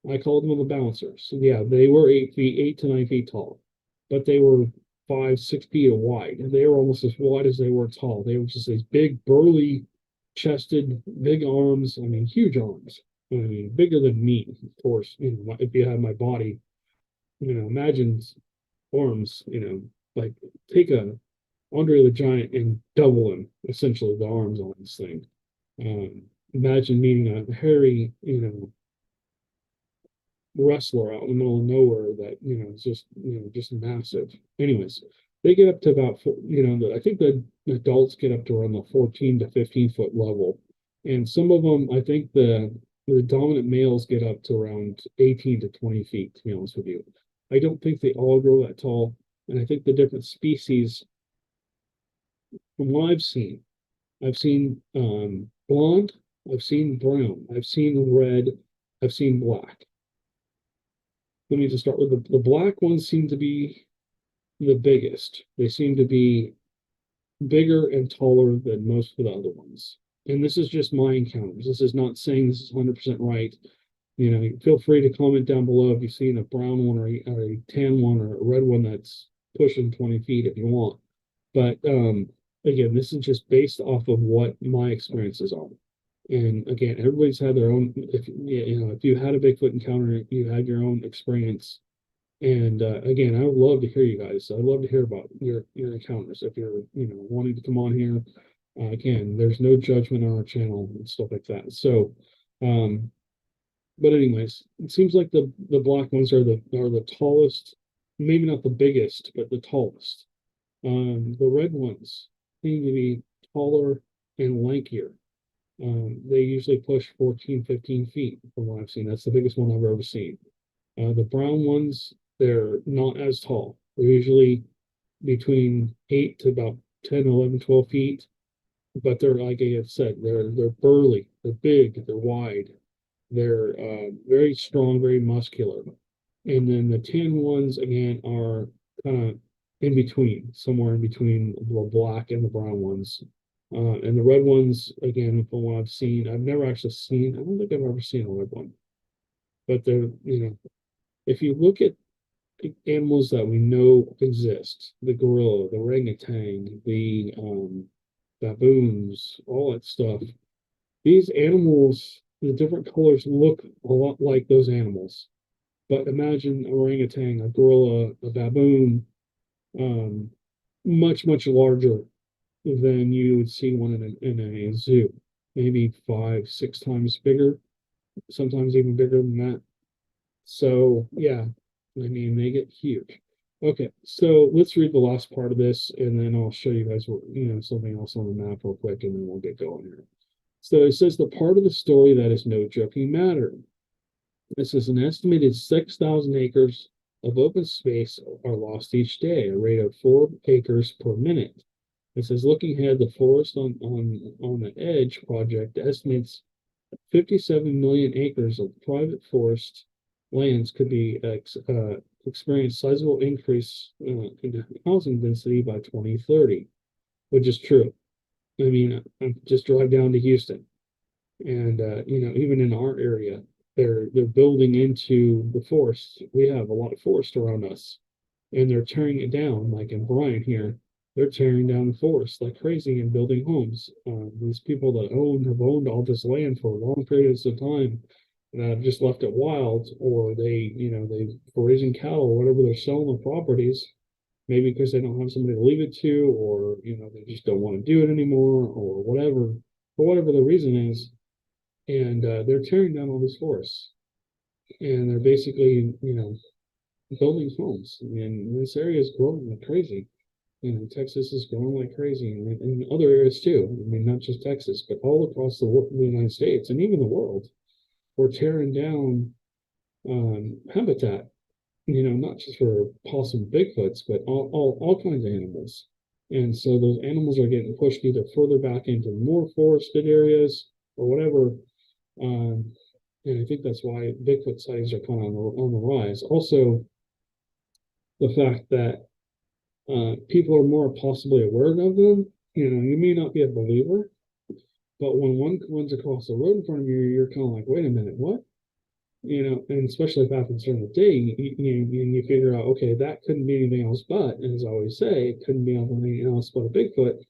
Speaker 3: I called them the bouncers. So yeah, they were 8 to 9 feet tall, but they were 5-6 feet wide, and they were almost as wide as they were tall. They were just these big, burly chested, big arms. I mean, huge arms. I mean, bigger than me, of course. If you have my body, imagine arms. Like take a Andre the Giant and double him, essentially, the arms on this thing. Imagine meeting a hairy, wrestler out in the middle of nowhere that is just massive. Anyways, they get up to about I think the adults get up to around the 14 to 15 foot level, and some of them, I think the dominant males get up to around 18 to 20 feet, to be honest with you. I don't think they all grow that tall, and I think the different species, from what I've seen blonde, I've seen brown, I've seen red, I've seen black. Let me just start with the black ones seem to be the biggest. They seem to be bigger and taller than most of the other ones. And this is just my encounters. This is not saying this is 100% right. Feel free to comment down below if you've seen a brown one or a tan one or a red one that's pushing 20 feet if you want. But again, this is just based off of what my experiences are. And again, everybody's had their own. If you had a Bigfoot encounter, you had your own experience. And again, I would love to hear you guys. I'd love to hear about your encounters. If you're wanting to come on here, again, there's no judgment on our channel and stuff like that. So, but anyways, it seems like the black ones are the tallest, maybe not the biggest, but the tallest. The red ones seem to be taller and lankier. They usually push 14, 15 feet from what I've seen. That's the biggest one I've ever seen. The brown ones, they're not as tall. They're usually between 8 to about 10, 11, 12 feet. But they're, like I said, they're burly, they're big, they're wide, they're very strong, very muscular. And then the tan ones, again, are kind of in between, somewhere in between the black and the brown ones. And the red ones, again, from what I've seen, I've never actually seen, I don't think I've ever seen a red one. But they're, if you look at animals that we know exist, the gorilla, the orangutan, the baboons, all that stuff, these animals, the different colors look a lot like those animals. But imagine an orangutan, a gorilla, a baboon, much, much larger than you would see one in a zoo. Maybe 5-6 times bigger, sometimes even bigger than that. So yeah, I mean, they get huge. Okay, so let's read the last part of this, and then I'll show you guys what, something else on the map real quick, and then we'll get going here. So it says the part of the story that is no joking matter. This is an estimated 6,000 acres of open space are lost each day, a rate of 4 acres per minute. It says, looking ahead, the forest on the Edge project estimates 57 million acres of private forest lands could be experience sizable increase in housing density by 2030, which is true. I mean, I just drive down to Houston, and even in our area, they're building into the forest. We have a lot of forest around us, and they're tearing it down. Like in Bryan here, they're tearing down the forest like crazy and building homes. These people that have owned all this land for long periods of time, and have just left it wild, or they for raising cattle or whatever, they're selling the properties, maybe because they don't have somebody to leave it to, or they just don't want to do it anymore, or whatever, for whatever the reason is. And they're tearing down all these forests, and they're basically building homes. And this area is growing like crazy. Texas is growing like crazy, and other areas too. I mean, not just Texas, but all across the United States and even the world. We're tearing down habitat, not just for possum, Bigfoots, but all kinds of animals. And so those animals are getting pushed either further back into more forested areas or whatever. And I think that's why Bigfoot sightings are kind of on the rise. Also, the fact that people are more possibly aware of them. You know, you may not be a believer, but when one runs across the road in front of you, you're kind of like, wait a minute, what? You know, and especially if it happens during the day, you figure out, okay, that couldn't be anything else but, and as I always say, it couldn't be anything else but a Bigfoot.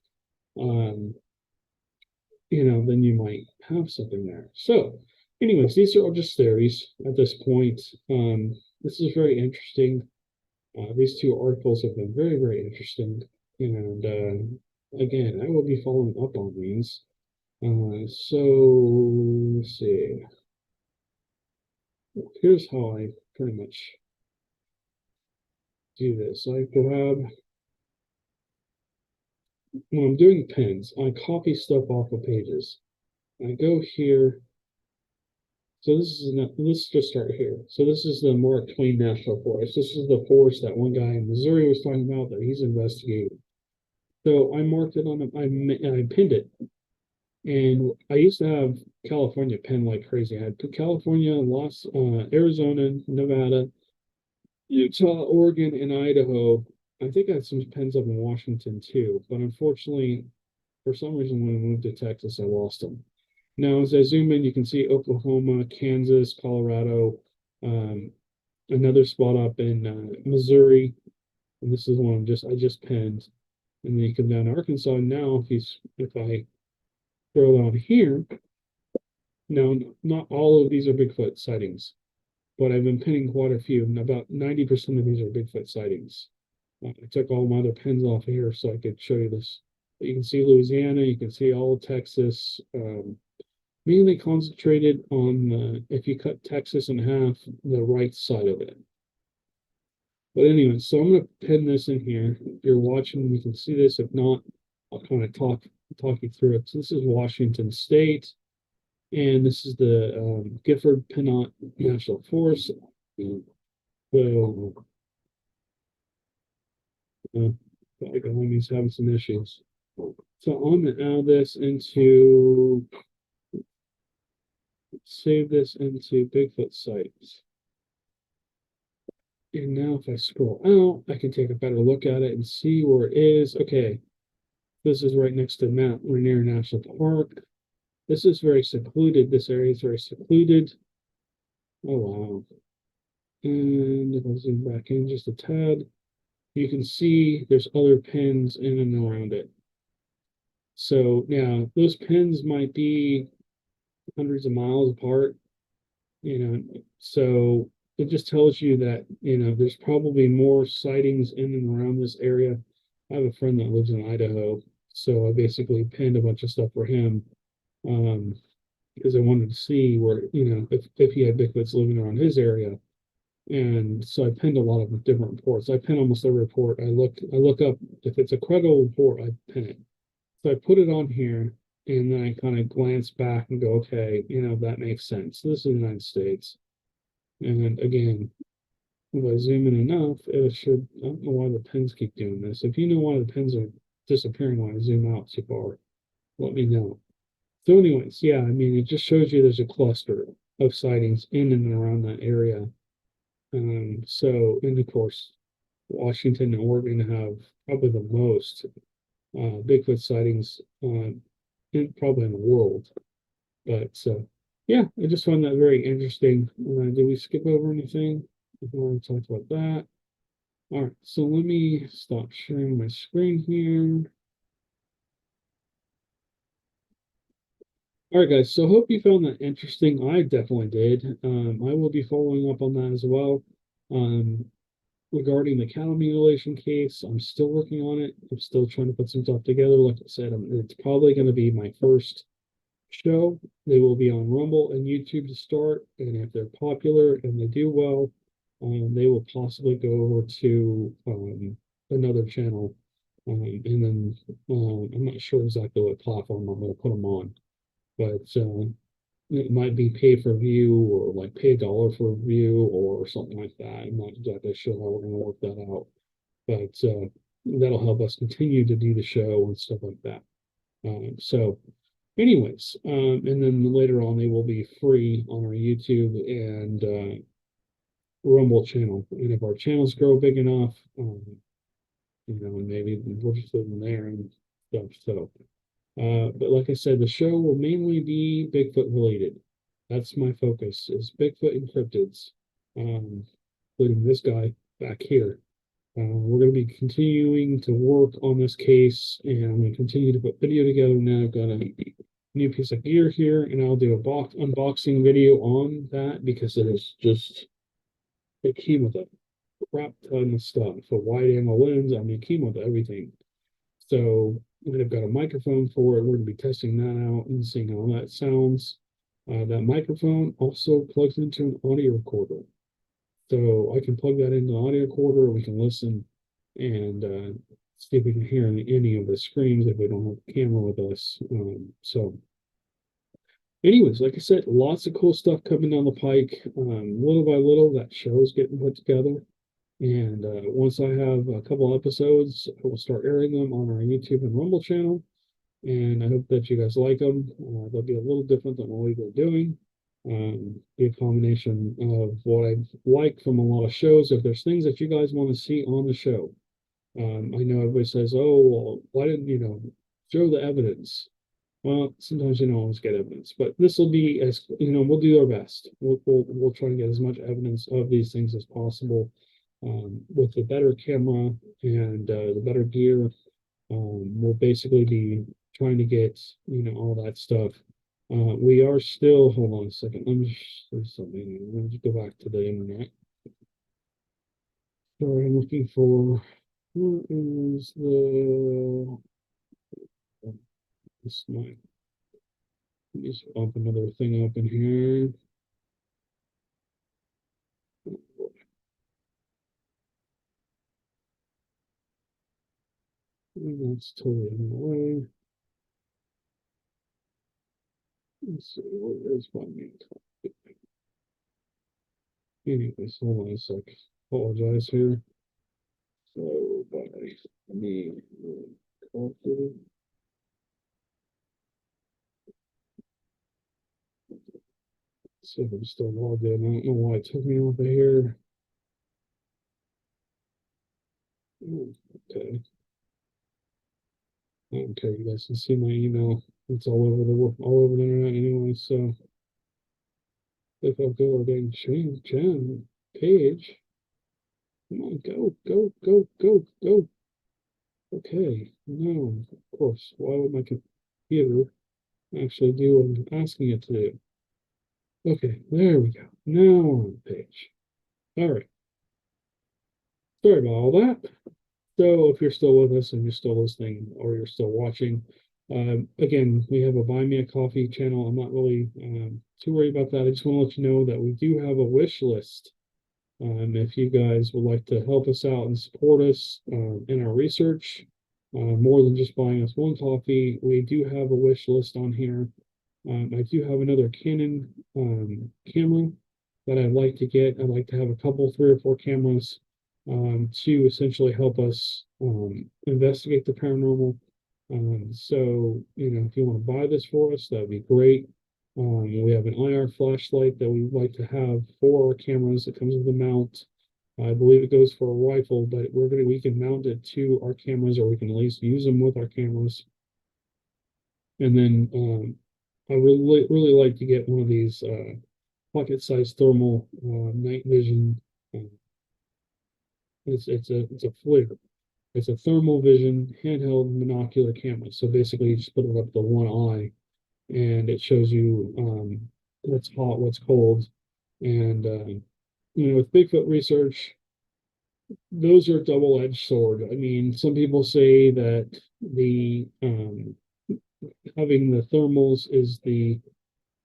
Speaker 3: You know, then you might have something there. So, anyways, these are all just theories at this point. This is very interesting. These two articles have been very, very interesting. And again, I will be following up on these. So let's see. Here's how I pretty much do this. I grab, when I'm doing pins, I copy stuff off of pages. I go here. So let's just start here. So this is the Mark Twain National Forest. This is the forest that one guy in Missouri was talking about that he's investigating. So I marked it on, I pinned it. And I used to have California pinned like crazy. I had California, Arizona, Nevada, Utah, Oregon, and Idaho. I think I had some pins up in Washington too. But unfortunately, for some reason, when I moved to Texas, I lost them. Now, as I zoom in, you can see Oklahoma, Kansas, Colorado, another spot up in Missouri, and this is one I just pinned. And then you come down to Arkansas. Now, if I throw on here, now not all of these are Bigfoot sightings, but I've been pinning quite a few, and about 90% of these are Bigfoot sightings. I took all my other pins off of here so I could show you this. But you can see Louisiana, you can see all of Texas. Mainly concentrated on if you cut Texas in half, the right side of it. But anyway, so I'm going to pin this in here. If you're watching, you can see this. If not, I'll kind of talk you through it. So this is Washington State, and this is the Gifford-Pinot National Forest. So, he's having some issues. So I'm going to add this into. Save this into Bigfoot sites. And now if I scroll out, I can take a better look at it and see where it is. Okay, this is right next to Mount Rainier National Park. This is very secluded. This area is very secluded. Oh, wow. And if I zoom back in just a tad, you can see there's other pins in and around it. So now those pins might be hundreds of miles apart, you know, so it just tells you that, you know, there's probably more sightings in and around this area. I have a friend that lives in Idaho, so I basically pinned a bunch of stuff for him because I wanted to see where, you know, if he had Bigfoots living around his area. And so I pinned a lot of different reports. I pin almost every report. I look up, if it's a credible report, I pin it. So I put it on here. And then I kind of glance back and go, okay, you know, that makes sense. This is the United States. And again, if I zoom in enough, it should, I don't know why the pins keep doing this. If you know why the pins are disappearing when I zoom out too far, let me know. So anyways, yeah, I mean, it just shows you there's a cluster of sightings in and around that area. So, and of course, Washington and Oregon have probably the most Bigfoot sightings probably in the world. But yeah, I just found that very interesting. Did we skip over anything? I want to talk about that. All right, so let me stop sharing my screen here. All right, guys, so hope you found that interesting. I definitely did. I will be following up on that as well. Regarding the cattle mutilation case, I'm still working on it. I'm still trying to put some stuff together. Like I said, it's probably going to be my first show. They will be on Rumble and YouTube to start, and if they're popular and they do well, they will possibly go over to another channel, and then I'm not sure exactly what platform I'm going to put them on, but it might be pay for view or like pay $1 for a view or something like that. I'm not exactly sure how we're going to work that out, but that'll help us continue to do the show and stuff like that. So anyways, and then later on they will be free on our YouTube and Rumble channel. And if our channels grow big enough, maybe we'll just put them there and stuff. So, but like I said, the show will mainly be Bigfoot related. That's my focus, is Bigfoot and cryptids, including this guy back here. We're going to be continuing to work on this case, and I'm going to continue to put video together. Now I've got a new piece of gear here, and I'll do a unboxing video on that because it came with a crap ton of stuff. A wide angle lens, it came with everything. So, and I've got a microphone for it. We're going to be testing that out and seeing how that sounds. That microphone also plugs into an audio recorder. So I can plug that into the audio recorder. We can listen and see if we can hear any of the screams if we don't have a camera with us. So anyways, like I said, lots of cool stuff coming down the pike. Little by little, that show's getting put together. And once I have a couple episodes, I will start airing them on our YouTube and Rumble channel. And I hope that you guys like them. They'll be a little different than what we've been doing. Be a combination of what I like from a lot of shows. If there's things that you guys want to see on the show, I know everybody says, "Oh, well, why didn't show the evidence?" Well, sometimes you don't always get evidence, but this will be we'll do our best. We'll try to get as much evidence of these things as possible with the better camera and the better gear. We'll basically be trying to get all that stuff. We are still, hold on a second, let me do something. Let me just go back to the internet. Sorry, I'm looking for, where is this might, let me just bump another thing open here. That's totally in the way. Let's see, where is my main topic? Anyways, hold on a sec. Apologize here. So, by me, copy. See if I'm still logged in. I don't know why it took me off of here. Okay. I don't care. You guys can see my email. It's all over the internet anyway. So if I go again, change page. Come on, go. Okay. No, of course. Why would my computer actually do what I'm asking it to do? Okay, there we go. Now we're on the page. All right. Sorry about all that. So if you're still with us and you're still listening or you're still watching, again, we have a Buy Me a Coffee channel. I'm not really too worried about that. I just want to let you know that we do have a wish list. If you guys would like to help us out and support us in our research, more than just buying us one coffee, we do have a wish list on here. I do have another Canon camera that I'd like to get. I'd like to have a couple, 3 or 4 cameras to essentially help us investigate the paranormal. So, if you want to buy this for us, that'd be great. We have an IR flashlight that we'd like to have for our cameras. It comes with a mount. I believe it goes for a rifle, but we can mount it to our cameras, or we can at least use them with our cameras. And then I would really like to get one of these pocket-sized thermal night vision. It's a FLIR. It's a thermal vision handheld monocular camera. So basically, you just put it up to one eye, and it shows you what's hot, what's cold, and with Bigfoot research, those are a double-edged sword. I mean, some people say that the having the thermals is the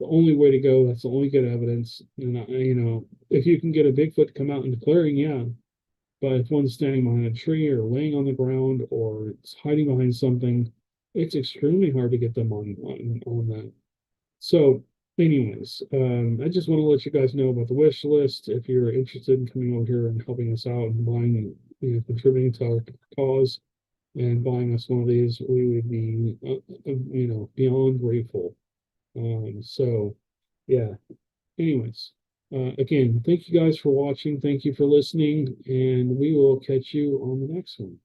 Speaker 3: only way to go. That's the only good evidence. And if you can get a Bigfoot to come out in the clearing, yeah. But if one's standing behind a tree or laying on the ground or it's hiding behind something, it's extremely hard to get them on that. So anyways, I just want to let you guys know about the wish list. If you're interested in coming over here and helping us out and buying contributing to our cause and buying us one of these, we would be, beyond grateful. So, yeah. Anyways, again, thank you guys for watching. Thank you for listening, and we will catch you on the next one.